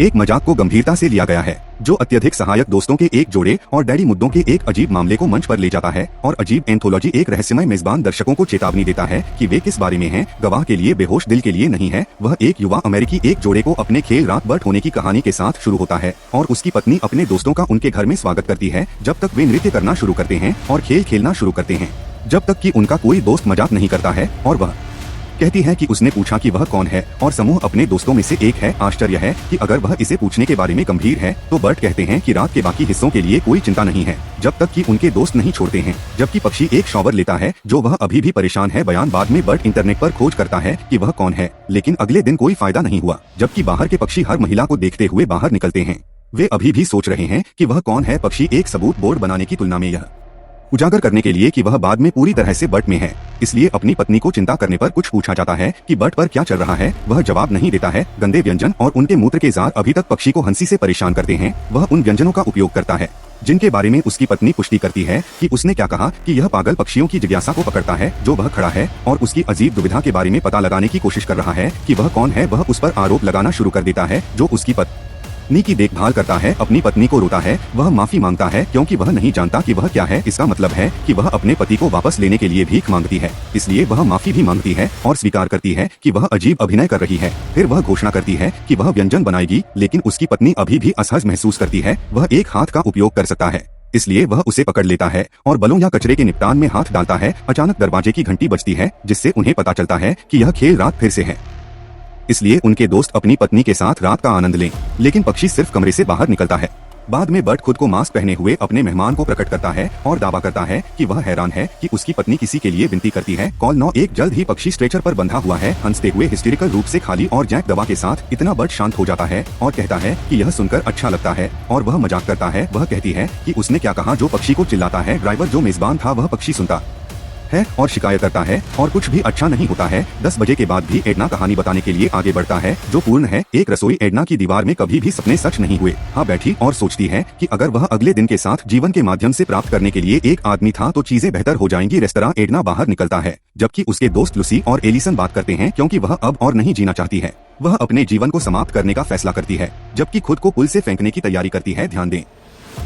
एक मजाक को गंभीरता से लिया गया है, जो अत्यधिक सहायक दोस्तों के एक जोड़े और डैडी मुद्दों के एक अजीब मामले को मंच पर ले जाता है। और अजीब एंथोलॉजी एक रहस्यमय मेजबान दर्शकों को चेतावनी देता है कि वे किस बारे में हैं। गवाह के लिए बेहोश दिल के लिए नहीं है। वह एक युवा अमेरिकी एक जोड़े को अपने खेल रात बर्ट होने की कहानी के साथ शुरू होता है और उसकी पत्नी अपने दोस्तों का उनके घर में स्वागत करती है जब तक वे नृत्य करना शुरू करते हैं और खेल खेलना शुरू करते हैं, जब तक कि उनका कोई दोस्त मजाक नहीं करता है और वह कहती है कि उसने पूछा कि वह कौन है और समूह अपने दोस्तों में से एक है। आश्चर्य है कि अगर वह इसे पूछने के बारे में गंभीर है तो बर्ट कहते हैं कि रात के बाकी हिस्सों के लिए कोई चिंता नहीं है जब तक कि उनके दोस्त नहीं छोड़ते हैं। जबकि पक्षी एक शॉवर लेता है जो वह अभी भी परेशान है। बयान बाद में बर्ट इंटरनेट पर खोज करता है कि वह कौन है, लेकिन अगले दिन कोई फायदा नहीं हुआ। जबकि बाहर के पक्षी हर महिला को देखते हुए बाहर निकलते हैं, वे अभी भी सोच रहे हैं कि वह कौन है। पक्षी एक सबूत बोर्ड बनाने की तुलना में यह उजागर करने के लिए कि वह बाद में पूरी तरह से बर्ट में है, इसलिए अपनी पत्नी को चिंता करने पर कुछ पूछा जाता है कि बर्ट पर क्या चल रहा है। वह जवाब नहीं देता है। गंदे व्यंजन और उनके मूत्र के जार अभी तक पक्षी को हंसी से परेशान करते हैं। वह उन व्यंजनों का उपयोग करता है जिनके बारे में उसकी पत्नी पुष्टि करती है कि उसने क्या कहा कि यह पागल पक्षियों की जिज्ञासा को पकड़ता है जो वह खड़ा है और उसकी अजीब दुविधा के बारे में पता लगाने की कोशिश कर रहा है कि वह कौन है। वह उस पर आरोप लगाना शुरू कर देता है जो उसकी पत्नी की देखभाल करता है। अपनी पत्नी को रोता है। वह माफी मांगता है क्योंकि वह नहीं जानता कि वह क्या है। इसका मतलब है कि वह अपने पति को वापस लेने के लिए भीख मांगती है, इसलिए वह माफी भी मांगती है और स्वीकार करती है कि वह अजीब अभिनय कर रही है। फिर वह घोषणा करती है कि वह व्यंजन बनाएगी, लेकिन उसकी पत्नी अभी भी असहज महसूस करती है। वह एक हाथ का उपयोग कर सकता है, इसलिए वह उसे पकड़ लेता है और बलों या कचरे के निपटान में हाथ डालता है। अचानक दरवाजे की घंटी बजती है जिससे उन्हें पता चलता है कि यह खेल रात फिर से है, इसलिए उनके दोस्त अपनी पत्नी के साथ रात का आनंद लें। लेकिन पक्षी सिर्फ कमरे से बाहर निकलता है। बाद में बर्ट खुद को मास्क पहने हुए अपने मेहमान को प्रकट करता है और दावा करता है कि वह हैरान है कि उसकी पत्नी किसी के लिए विनती करती है। कॉल 911 जल्द ही पक्षी स्ट्रेचर पर बंधा हुआ है, हंसते हुए हिस्टेरिकल रूप से खाली और जैक दवा के साथ। इतना बर्ट शांत हो जाता है और कहता है कि यह सुनकर अच्छा लगता है और वह मजाक करता है। वह कहती है कि उसने क्या कहा जो पक्षी को चिल्लाता है। ड्राइवर जो मेजबान था वह पक्षी सुनता है और शिकायत करता है और कुछ भी अच्छा नहीं होता है। 10 बजे के बाद भी एडना कहानी बताने के लिए आगे बढ़ता है जो पूर्ण है। एक रसोई एडना की दीवार में कभी भी सपने सच नहीं हुए। हाँ बैठी और सोचती है कि अगर वह अगले दिन के साथ जीवन के माध्यम से प्राप्त करने के लिए एक आदमी था तो चीजें बेहतर हो जाएंगी। रेस्तरां एडना बाहर निकलता है जबकि उसके दोस्त लूसी और एलिसन बात करते हैं क्योंकि वह अब और नहीं जीना चाहती है। वह अपने जीवन को समाप्त करने का फैसला करती है जबकि खुद को पुल से फेंकने की तैयारी करती है। ध्यान दें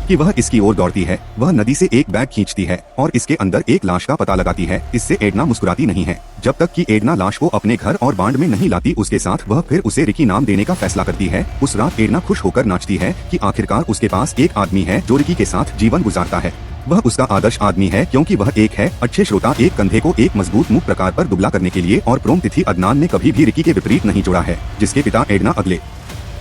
कि वह इसकी ओर दौड़ती है। वह नदी से एक बैग खींचती है और इसके अंदर एक लाश का पता लगाती है। इससे एडना मुस्कुराती नहीं है जब तक कि एडना लाश को अपने घर और बांड में नहीं लाती उसके साथ। वह फिर उसे रिकी नाम देने का फैसला करती है। उस रात एडना खुश होकर नाचती है कि आखिरकार उसके पास एक आदमी है जो रिकी के साथ जीवन गुजारता है। वह उसका आदर्श आदमी है क्योंकि वह एक है। अच्छे श्रोता, एक कंधे को एक मजबूत मुख प्रकार पर दुबला करने के लिए और प्रोम तिथि अदनान ने कभी भी रिकी के विपरीत नहीं जोड़ा है, जिसके पिता एडना अगले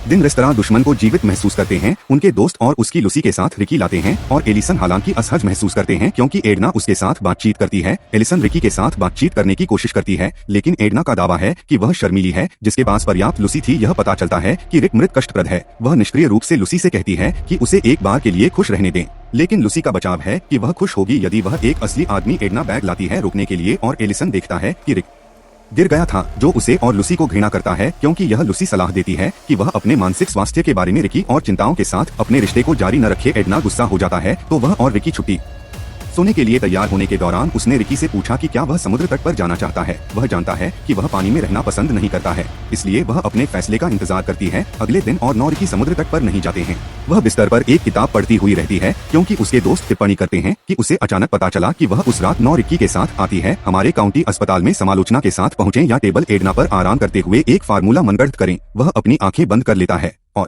दिन रेस्तरां दुश्मन को जीवित महसूस करते हैं। उनके दोस्त और उसकी लूसी के साथ रिकी लाते हैं और एलिसन हालांकि असहज महसूस करते हैं क्योंकि एडना उसके साथ बातचीत करती है। एलिसन रिकी के साथ बातचीत करने की कोशिश करती है लेकिन एडना का दावा है कि वह शर्मीली है जिसके पास पर्याप्त लूसी थी। यह पता चलता है कि रिक मृत कष्टप्रद है। वह निष्क्रिय रूप से लूसी से कहती है कि उसे एक बार के लिए खुश रहने दें, लेकिन लूसी का बचाव है कि वह खुश होगी यदि वह एक असली आदमी एडना बैग लाती है रोकने के लिए। और एलिसन देखता है कि रिक गिर गया था जो उसे और लूसी को घृणा करता है क्योंकि यह लूसी सलाह देती है कि वह अपने मानसिक स्वास्थ्य के बारे में रिकी और चिंताओं के साथ अपने रिश्ते को जारी न रखे। एडना गुस्सा हो जाता है तो वह और रिकी छुट्टी सोने के लिए तैयार होने के दौरान उसने रिकी से पूछा कि क्या वह समुद्र तट पर जाना चाहता है। वह जानता है कि वह पानी में रहना पसंद नहीं करता है, इसलिए वह अपने फैसले का इंतजार करती है। अगले दिन और 9 रिकी समुद्र तट पर नहीं जाते हैं। वह बिस्तर पर एक किताब पढ़ती हुई रहती है क्योंकि उसके दोस्त टिप्पणी करते हैं कि उसे अचानक पता चला कि वह उस रात 9 रिकी के साथ आती है। हमारे काउंटी अस्पताल में समालोचना के साथ पहुँचे या टेबल एडना पर आराम करते हुए एक फार्मूला मनगढ़ंत करें। वह अपनी आंखें बंद कर लेता है और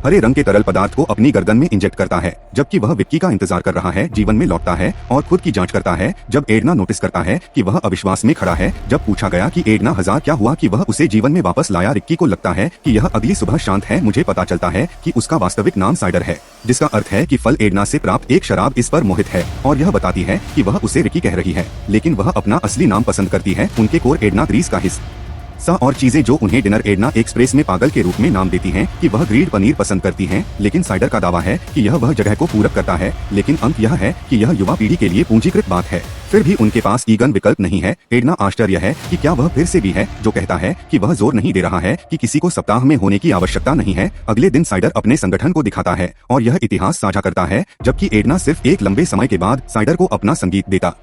हरे रंग के तरल पदार्थ को अपनी गर्दन में इंजेक्ट करता है जबकि वह विक्की का इंतजार कर रहा है। जीवन में लौटता है और खुद की जांच करता है जब एडना नोटिस करता है कि वह अविश्वास में खड़ा है। जब पूछा गया कि एडना हजार क्या हुआ कि वह उसे जीवन में वापस लाया, रिक्की को लगता है कि यह अगली सुबह शांत है। मुझे पता चलता है कि उसका वास्तविक नाम साइडर है जिसका अर्थ है कि फल एडना से प्राप्त एक शराब इस पर मोहित है और यह बताती है कि वह उसे रिक्की कह रही है, लेकिन वह अपना असली नाम पसंद करती है। उनके कोर एडना ग्रीस का हिस्सा और चीजें जो उन्हें डिनर एडना एक्सप्रेस में पागल के रूप में नाम देती हैं कि वह ग्रीड पनीर पसंद करती हैं, लेकिन साइडर का दावा है कि यह वह जगह को पूरक करता है। लेकिन अंत यह है कि यह युवा पीढ़ी के लिए पूंजीकृत बात है। फिर भी उनके पास ईगन विकल्प नहीं है। एडना आश्चर्य है कि क्या वह फिर से भी है जो कहता है कि वह जोर नहीं दे रहा है कि किसी को सप्ताह में होने की आवश्यकता नहीं है। अगले दिन साइडर अपने संगठन को दिखाता है और यह इतिहास साझा करता है, जबकि एडना सिर्फ एक लंबे समय के बाद साइडर को अपना संगीत देता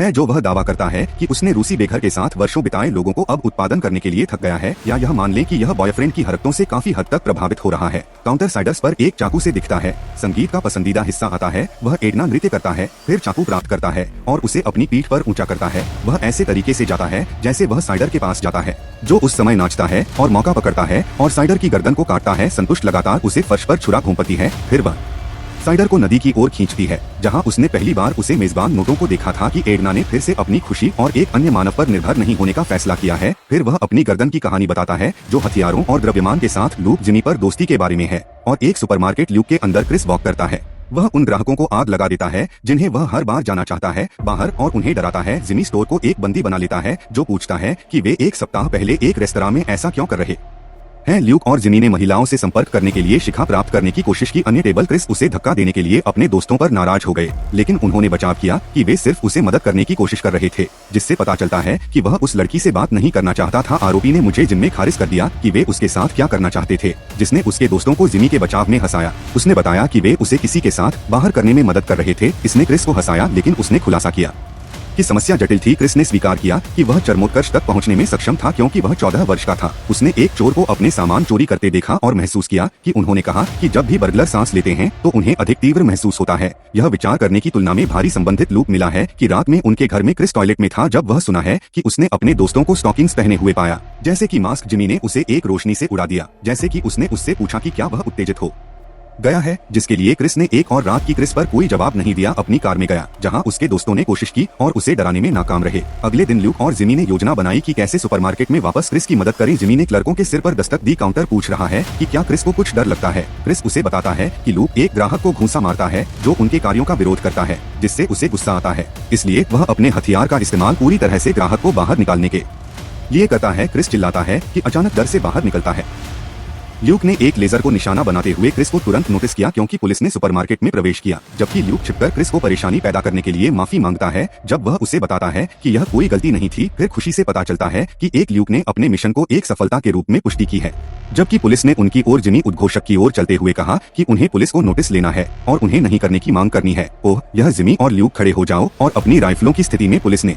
है जो वह दावा करता है कि उसने रूसी बेघर के साथ वर्षों बिताए लोगों को अब उत्पादन करने के लिए थक गया है, या यह मान लें कि यह बॉयफ्रेंड की हरकतों से काफी हद तक प्रभावित हो रहा है। काउंटर साइडर्स पर एक चाकू से दिखता है। संगीत का पसंदीदा हिस्सा आता है। वह एडना नृत्य करता है, फिर चाकू प्राप्त करता है और उसे अपनी पीठ पर ऊंचा करता है। वह ऐसे तरीके से जाता है जैसे वह साइडर के पास जाता है, जो उस समय नाचता है और मौका पकड़ता है और साइडर की गर्दन को काटता है। संतुष्ट लगातार उसे फर्श पर छुरा घूमती है, फिर वह साइडर को नदी की ओर खींचती है, जहां उसने पहली बार उसे मेजबान नोटों को देखा था कि एडना ने फिर से अपनी खुशी और एक अन्य मानव पर निर्भर नहीं होने का फैसला किया है। फिर वह अपनी गर्दन की कहानी बताता है, जो हथियारों और द्रव्यमान के साथ लूक जिमी पर दोस्ती के बारे में है, और एक सुपरमार्केट ल्यूक के अंदर क्रिस वॉक करता है। वह उन ग्राहकों को आग लगा देता है जिन्हें वह हर बार जाना चाहता है बाहर, और उन्हें डराता है। जिमी स्टोर को एक बंदी बना लेता है, जो पूछता है कि वे एक सप्ताह पहले एक रेस्तरां में ऐसा क्यों कर रहे हैं। ल्यूक और जिमी ने महिलाओं से संपर्क करने के लिए शिखा प्राप्त करने की कोशिश की। अन्य टेबल क्रिस उसे धक्का देने के लिए अपने दोस्तों पर नाराज हो गए, लेकिन उन्होंने बचाव किया कि वे सिर्फ उसे मदद करने की कोशिश कर रहे थे, जिससे पता चलता है कि वह उस लड़की से बात नहीं करना चाहता था। आरोपी ने मुझे जिम्मे खारिज कर दिया कि वे उसके साथ क्या करना चाहते थे, जिसने उसके दोस्तों को जिमी के बचाव में हंसाया। उसने बताया कि वे उसे किसी के साथ बाहर करने में मदद कर रहे थे। इसने क्रिस को हंसाया, लेकिन उसने खुलासा किया कि समस्या जटिल थी। क्रिस ने स्वीकार किया कि वह चरमोत्कर्ष तक पहुंचने में सक्षम था क्योंकि वह 14 वर्ष का था। उसने एक चोर को अपने सामान चोरी करते देखा और महसूस किया कि उन्होंने कहा कि जब भी बर्गलर सांस लेते हैं तो उन्हें अधिक तीव्र महसूस होता है। यह विचार करने की तुलना में भारी संबंधित लूप मिला है कि रात में उनके घर में क्रिस टॉयलेट में था जब वह सुना है कि उसने अपने दोस्तों को स्टॉकिंग्स पहने हुए पाया, जैसे कि मास्क। जिमी ने उसे एक रोशनी से उड़ा दिया, जैसे कि उसने उससे पूछा कि क्या वह उत्तेजित हो गया है, जिसके लिए क्रिस ने एक और रात की क्रिस पर कोई जवाब नहीं दिया। अपनी कार में गया, जहां उसके दोस्तों ने कोशिश की और उसे डराने में नाकाम रहे। अगले दिन ल्यूक और जिमी ने योजना बनाई कि कैसे सुपरमार्केट में वापस क्रिस की मदद करें। जिमी ने क्लर्कों के सिर पर दस्तक दी। काउंटर पूछ रहा है कि क्या क्रिस को कुछ डर लगता है। क्रिस उसे बताता है कि ल्यूक एक ग्राहक को घूंसा मारता है जो उनके कार्यों का विरोध करता है, जिससे उसे गुस्सा आता है, इसलिए वह अपने हथियार का इस्तेमाल पूरी तरह से ग्राहक को बाहर निकालने के लिए करता है। क्रिस चिल्लाता है कि अचानक डर से बाहर निकलता है। ल्यूक ने एक लेजर को निशाना बनाते हुए क्रिस को तुरंत नोटिस किया क्योंकि पुलिस ने सुपरमार्केट में प्रवेश किया, जबकि ल्यूक छिपकर क्रिस को परेशानी पैदा करने के लिए माफी मांगता है जब वह उसे बताता है कि यह कोई गलती नहीं थी। फिर खुशी से पता चलता है कि एक ल्यूक ने अपने मिशन को एक सफलता के रूप में पुष्टि की है, जबकि पुलिस ने उनकी ओर जिमी उद्घोषक की ओर चलते हुए कहा कि उन्हें पुलिस को नोटिस लेना है और उन्हें नहीं करने की मांग करनी है। ओह, यह जिमी और ल्यूक खड़े हो जाओ, और अपनी राइफलों की स्थिति में पुलिस ने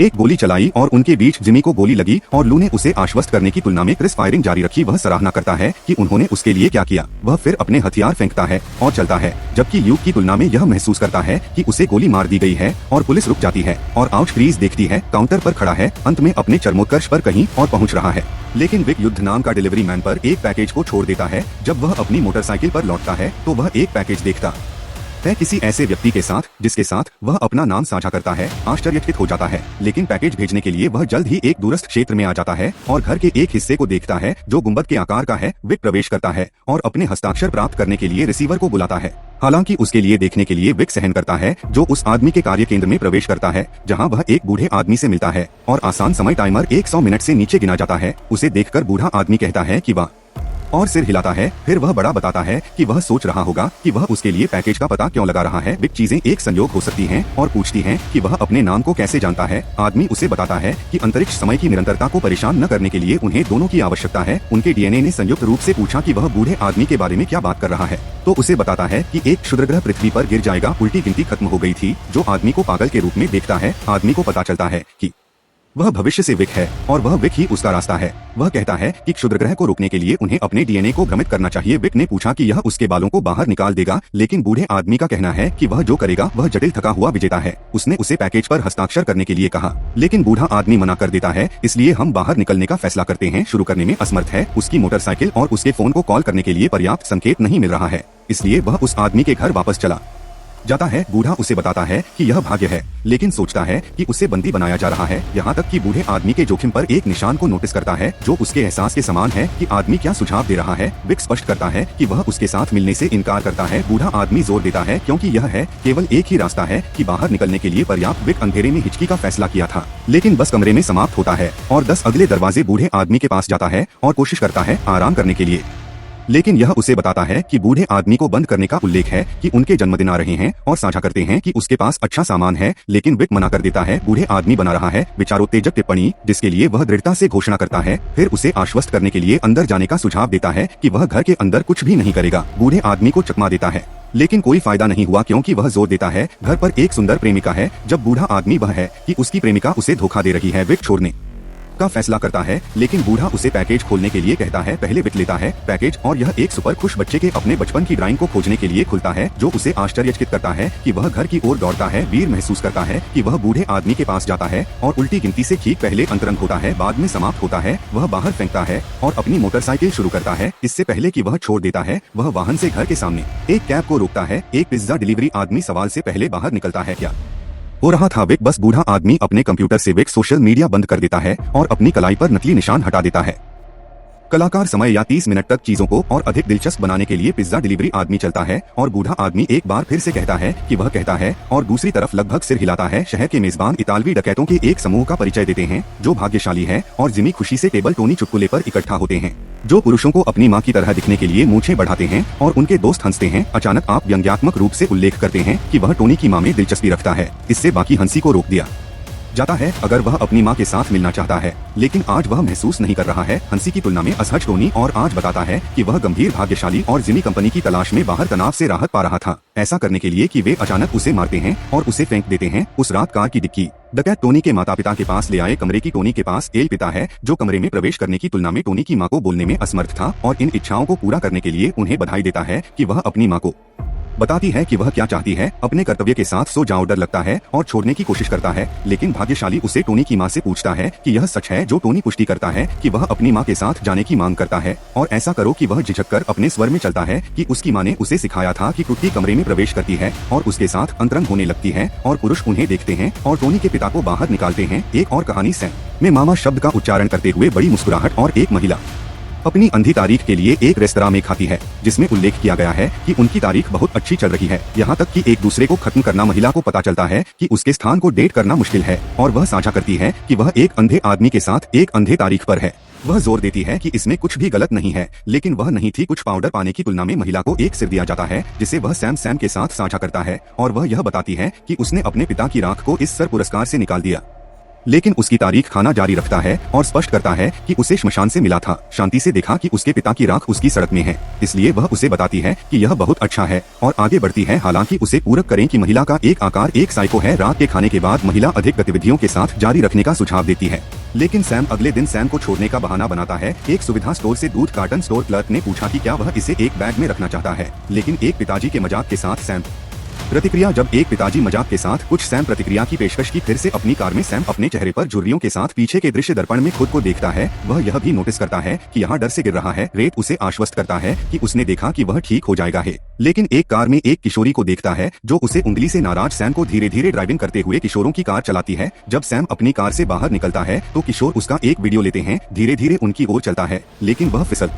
एक गोली चलाई और उनके बीच जिमी को गोली लगी और लू ने उसे आश्वस्त करने की तुलना में क्रिस फायरिंग जारी रखी। वह सराहना करता है कि उन्होंने उसके लिए क्या किया। वह फिर अपने हथियार फेंकता है और चलता है, जबकि ल्यूक की तुलना में यह महसूस करता है कि उसे गोली मार दी गई है और पुलिस रुक जाती है और आउच क्रीज देखती है। काउंटर पर खड़ा है, अंत में अपने चरमोत्कर्ष पर कहीं और पहुंच रहा है, लेकिन विक युद्ध नाम का डिलीवरी मैन पर एक पैकेज को छोड़ देता है। जब वह अपनी मोटरसाइकिल पर लौटता है तो वह एक पैकेज देखता है किसी ऐसे व्यक्ति के साथ जिसके साथ वह अपना नाम साझा करता है। आश्चर्यचकित हो जाता है, लेकिन पैकेज भेजने के लिए वह जल्द ही एक दूरस्थ क्षेत्र में आ जाता है और घर के एक हिस्से को देखता है जो गुंबद के आकार का है। विक प्रवेश करता है और अपने हस्ताक्षर प्राप्त करने के लिए रिसीवर को बुलाता है। हालांकि उसके लिए देखने के लिए विक सहन करता है जो उस आदमी के कार्य केंद्र में प्रवेश करता है, जहां वह एक बूढ़े आदमी से मिलता है और आसान समय टाइमर 100 मिनट से नीचे गिना जाता है। उसे देखकर बूढ़ा आदमी कहता है कि वह और सिर हिलाता है। फिर वह बड़ा बताता है कि वह सोच रहा होगा कि वह उसके लिए पैकेज का पता क्यों लगा रहा है। विक चीजें एक संयोग हो सकती हैं और पूछती हैं कि वह अपने नाम को कैसे जानता है। आदमी उसे बताता है कि अंतरिक्ष समय की निरंतरता को परेशान न करने के लिए उन्हें दोनों की आवश्यकता है। उनके डीएनए ने संयुक्त रूप से पूछा कि वह बूढ़े आदमी के बारे में क्या बात कर रहा है, तो उसे बताता है कि एक क्षुद्रग्रह पृथ्वी पर गिर जाएगा। उल्टी गिनती खत्म हो गई थी, जो आदमी को पागल के रूप में देखता है। आदमी को पता चलता है कि वह भविष्य से विक है और वह विक ही उसका रास्ता है। वह कहता है कि क्षुद्रग्रह को रोकने के लिए उन्हें अपने डीएनए को भ्रमित करना चाहिए। विक ने पूछा कि यह उसके बालों को बाहर निकाल देगा, लेकिन बूढ़े आदमी का कहना है कि वह जो करेगा वह जटिल थका हुआ विजेता है। उसने उसे पैकेज पर हस्ताक्षर करने के लिए कहा, लेकिन बूढ़ा आदमी मना कर देता है, इसलिए हम बाहर निकलने का फैसला करते हैं। शुरू करने में असमर्थ है। उसकी मोटरसाइकिल और उसके फोन को कॉल करने के लिए पर्याप्त संकेत नहीं मिल रहा है, इसलिए वह उस आदमी के घर वापस चला जाता है। बूढ़ा उसे बताता है कि यह भाग्य है, लेकिन सोचता है कि उसे बंदी बनाया जा रहा है। यहाँ तक कि बूढ़े आदमी के जोखिम पर एक निशान को नोटिस करता है जो उसके एहसास के समान है कि आदमी क्या सुझाव दे रहा है। विक स्पष्ट करता है कि वह उसके साथ मिलने से इनकार करता है। बूढ़ा आदमी जोर देता है क्योंकि यह है केवल एक ही रास्ता है कि बाहर निकलने के लिए पर्याप्त। विक अंधेरे में हिचकी का फैसला किया था, लेकिन बस कमरे में समाप्त होता है और 10 अगले दरवाजे बूढ़े आदमी के पास जाता है और कोशिश करता है आराम करने के लिए। लेकिन यह उसे बताता है कि बूढ़े आदमी को बंद करने का उल्लेख है कि उनके जन्मदिन आ रहे हैं और साझा करते हैं कि उसके पास अच्छा सामान है, लेकिन विक मना कर देता है। बूढ़े आदमी बना रहा है विचारोत्तेजक टिप्पणी, जिसके लिए वह दृढ़ता से घोषणा करता है, फिर उसे आश्वस्त करने के लिए अंदर जाने का सुझाव देता है कि वह घर के अंदर कुछ भी नहीं करेगा। बूढ़े आदमी को चकमा देता है, लेकिन कोई फायदा नहीं हुआ क्योंकि वह जोर देता है घर पर एक सुंदर प्रेमिका है। जब बूढ़ा आदमी वह है कि उसकी प्रेमिका उसे धोखा दे रही है, विक छोड़ने का फैसला करता है, लेकिन बूढ़ा उसे पैकेज खोलने के लिए कहता है। पहले विक लेता है पैकेज और यह एक सुपर खुश बच्चे के अपने बचपन की ड्राइंग को खोजने के लिए खुलता है, जो उसे आश्चर्यचकित करता है कि वह घर की ओर दौड़ता है। वीर महसूस करता है कि वह बूढ़े आदमी के पास जाता है और उल्टी गिनती से ठीक पहले अंतरंग होता है, बाद में समाप्त होता है। वह बाहर फेंकता है और अपनी मोटरसाइकिल शुरू करता है। इससे पहले कि वह छोड़ देता है, वह वाहन से घर के सामने एक कैब को रोकता है। एक पिज्जा डिलीवरी आदमी सवाल से पहले बाहर निकलता है। क्या हो रहा था विक? बस बूढ़ा आदमी अपने कंप्यूटर से विक सोशल मीडिया बंद कर देता है और अपनी कलाई पर नकली निशान हटा देता है। कलाकार समय या 30 मिनट तक चीजों को और अधिक दिलचस्प बनाने के लिए पिज्जा डिलीवरी आदमी चलता है और बूढ़ा आदमी एक बार फिर से कहता है कि वह कहता है और दूसरी तरफ लगभग सिर हिलाता है। शहर के मेजबान इतालवी डकैतों के एक समूह का परिचय देते हैं जो भाग्यशाली है और जिमी खुशी से टेबल टोनी चुटकुले पर इकट्ठा होते हैं, जो पुरुषों को अपनी माँ की तरह दिखने के लिए मूंछें बढ़ाते हैं और उनके दोस्त हंसते हैं। अचानक आप व्यंग्यात्मक रूप से उल्लेख करते हैं कि वह टोनी की माँ में दिलचस्पी रखता है। इससे बाकी हंसी को रोक दिया जाता है अगर वह अपनी माँ के साथ मिलना चाहता है, लेकिन आज वह महसूस नहीं कर रहा है। हंसी की तुलना में असहज टोनी और आज बताता है कि वह गंभीर भाग्यशाली और जिमी कंपनी की तलाश में बाहर तनाव से राहत पा रहा था, ऐसा करने के लिए कि वे अचानक उसे मारते हैं और उसे फेंक देते हैं। उस रात कार की डिक्की डकैत टोनी के माता पिता के पास ले आए कमरे की। टोनी के पास एक पिता है जो कमरे में प्रवेश करने की तुलना में टोनी की माँ को बोलने में असमर्थ था और इन इच्छाओं को पूरा करने के लिए उन्हें बधाई देता है कि वह अपनी माँ को बताती है कि वह क्या चाहती है। अपने कर्तव्य के साथ सो जाओ डर लगता है और छोड़ने की कोशिश करता है, लेकिन भाग्यशाली उसे टोनी की माँ से पूछता है कि यह सच है, जो टोनी पुष्टि करता है कि वह अपनी माँ के साथ जाने की मांग करता है और ऐसा करो कि वह झिझक कर अपने स्वर में चलता है कि उसकी माँ ने उसे सिखाया था कि टुट्टी कमरे में प्रवेश करती है और उसके साथ अंतरंग होने लगती है और पुरुष उन्हें देखते हैं और टोनी के पिता को बाहर निकालते हैं। एक और कहानी सैम में मामा शब्द का उच्चारण करते हुए बड़ी मुस्कुराहट और एक महिला अपनी अंधी तारीख के लिए एक रेस्तरां में खाती है, जिसमें उल्लेख किया गया है कि उनकी तारीख बहुत अच्छी चल रही है, यहाँ तक कि एक दूसरे को खत्म करना। महिला को पता चलता है कि उसके स्थान को डेट करना मुश्किल है और वह साझा करती है कि वह एक अंधे आदमी के साथ एक अंधे तारीख पर है। वह जोर देती है कि इसमें कुछ भी गलत नहीं है, लेकिन वह नहीं थी। कुछ पाउडर पाने की तुलना में महिला को एक सिर दिया जाता है जिसे वह सैम के साथ साझा करता है और वह यह बताती है कि उसने अपने पिता की राख को इस सर पुरस्कार से निकाल दिया, लेकिन उसकी तारीख खाना जारी रखता है और स्पष्ट करता है कि उसे श्मशान से मिला था। शांति से देखा कि उसके पिता की राख उसकी सड़क में है, इसलिए वह उसे बताती है कि यह बहुत अच्छा है और आगे बढ़ती है। हालांकि उसे पूरक करें कि महिला का एक आकार एक साइको है। रात के खाने के बाद महिला अधिक गतिविधियों के साथ जारी रखने का सुझाव देती है, लेकिन सैम अगले दिन सैम को छोड़ने का बहाना बनाता है। एक सुविधा स्टोर से दूध कार्टन स्टोर क्लर्क ने पूछा कि क्या वह इसे एक बैग में रखना चाहता है, लेकिन एक पिताजी के मजाक के साथ सैम प्रतिक्रिया। जब एक पिताजी मजाक के साथ कुछ सैम प्रतिक्रिया की पेशकश की। फिर से अपनी कार में सैम अपने चेहरे पर झुर्रियों के साथ पीछे के दृश्य दर्पण में खुद को देखता है। वह यह भी नोटिस करता है कि यहाँ डर से गिर रहा है। रेत उसे आश्वस्त करता है कि उसने देखा कि वह ठीक हो जाएगा है, लेकिन एक कार में एक किशोरी को देखता है जो उसे उंगली से नाराज सैम को धीरे धीरे ड्राइविंग करते हुए किशोरों की कार चलाती है। जब सैम अपनी कार से बाहर निकलता है तो किशोर उसका एक वीडियो लेते हैं। धीरे धीरे उनकी ओर चलता है, लेकिन वह फिसल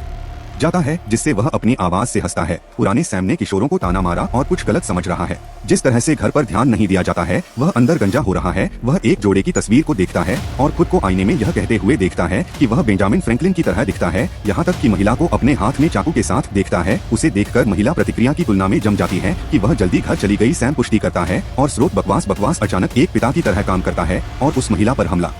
जाता है, जिससे वह अपनी आवाज से हंसता है। पुराने सैम ने किशोरों को ताना मारा और कुछ गलत समझ रहा है। जिस तरह से घर पर ध्यान नहीं दिया जाता है, वह अंदर गंजा हो रहा है। वह एक जोड़े की तस्वीर को देखता है और खुद को आईने में यह कहते हुए देखता है कि वह बेंजामिन फ्रैंकलिन की तरह दिखता है। यहाँ तक कि महिला को अपने हाथ में चाकू के साथ देखता है। उसे देखकर महिला प्रतिक्रिया की तुलना में जम जाती है कि वह जल्दी घर चली गई। सैम पुष्टि करता है और स्रोत बकवास अचानक एक पिता की तरह काम करता है और उस महिला पर हमला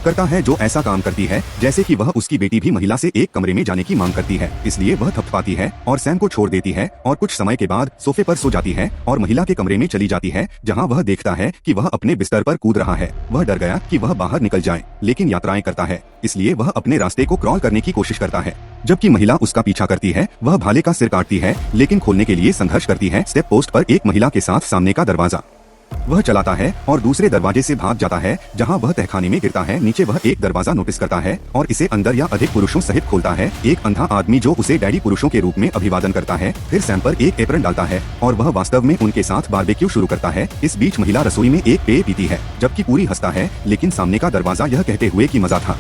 करता है जो ऐसा काम करती है जैसे कि वह उसकी बेटी भी महिला से एक कमरे में जाने की मांग करती है। इसलिए वह थपथपाती है और सैम को छोड़ देती है और कुछ समय के बाद सोफे पर सो जाती है और महिला के कमरे में चली जाती है, जहां वह देखता है कि वह अपने बिस्तर पर कूद रहा है। वह डर गया कि वह बाहर निकल जाए, लेकिन यात्राएं करता है, इसलिए वह अपने रास्ते को क्रॉल करने की कोशिश करता है। जबकि महिला उसका पीछा करती है। वह भाले का सिर काटती है, लेकिन खोलने के लिए संघर्ष करती है। स्टेप पोस्ट पर एक महिला के साथ सामने का दरवाजा वह चलाता है और दूसरे दरवाजे से भाग जाता है, जहां वह तहखाने में गिरता है। नीचे वह एक दरवाजा नोटिस करता है और इसे अंदर या अधिक पुरुषों सहित खोलता है। एक अंधा आदमी जो उसे डैडी पुरुषों के रूप में अभिवादन करता है, फिर सैम पर एक एप्रन डालता है और वह वास्तव में उनके साथ बारबेक्यू शुरू करता है। इस बीच महिला रसोई में एक पेय पीती है, जबकि पूरी हंसता है, लेकिन सामने का दरवाजा यह कहते हुए कि मजा था।